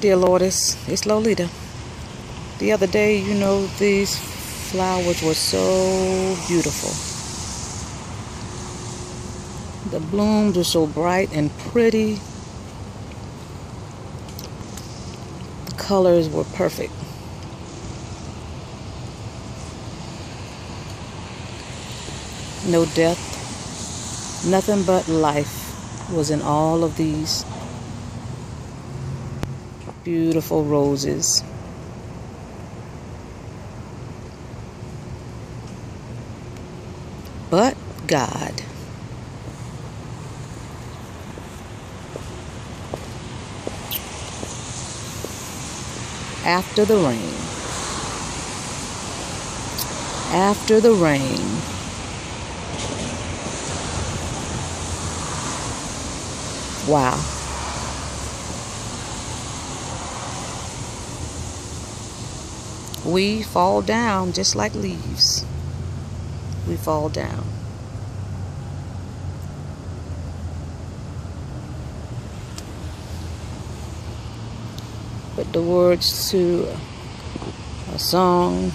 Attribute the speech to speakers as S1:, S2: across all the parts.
S1: Dear Lord, it's Lolita. The other day, you know, these flowers were so beautiful. The blooms were so bright and pretty. The colors were perfect. No death, nothing but life was in all of these beautiful roses. But God. After the rain. After the rain. Wow. We fall down just like leaves. We fall down. But the words to a song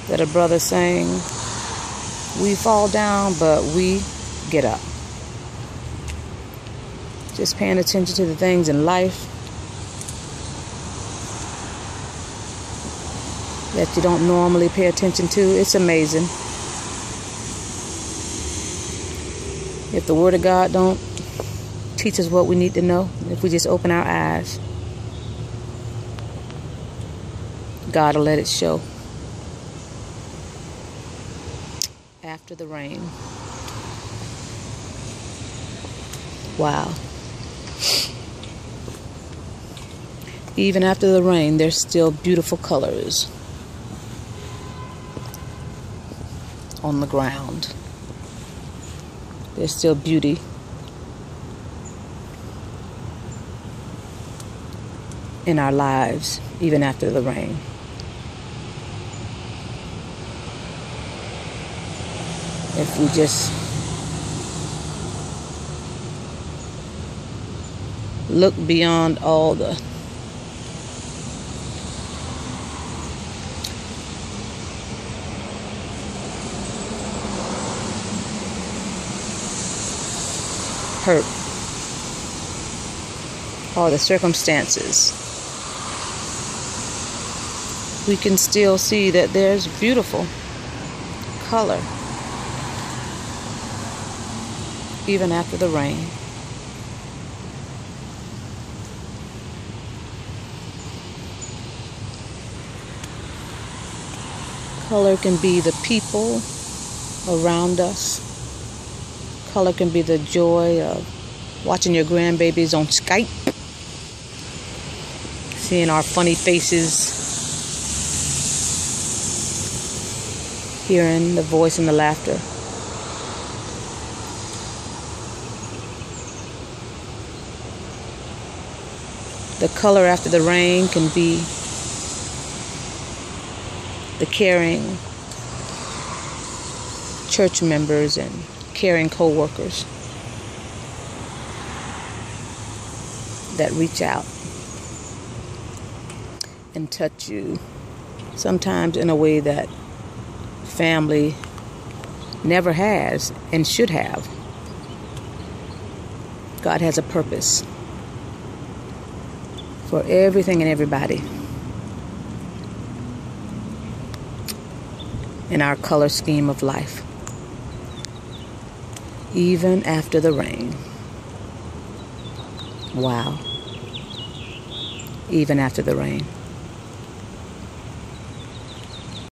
S1: that a brother sang, we fall down, but we get up. Just paying attention to the things in life that you don't normally pay attention to. It's amazing. If the Word of God don't teach us what we need to know, if we just open our eyes, God will let it show. After the rain. Wow. Even after the rain, there's still beautiful colors on the ground. There's still beauty. In our lives, even after the rain. If we just look beyond all the hurt or the circumstances, we can still see that there's beautiful color even after the rain. Color can be the people around us. Color can be the joy of watching your grandbabies on Skype, seeing our funny faces, hearing the voice and the laughter. The color after the rain can be the caring church members and caring co-workers that reach out and touch you, sometimes in a way that family never has and should have. God has a purpose for everything and everybody in our color scheme of life. Even after the rain. Wow. Even after the rain.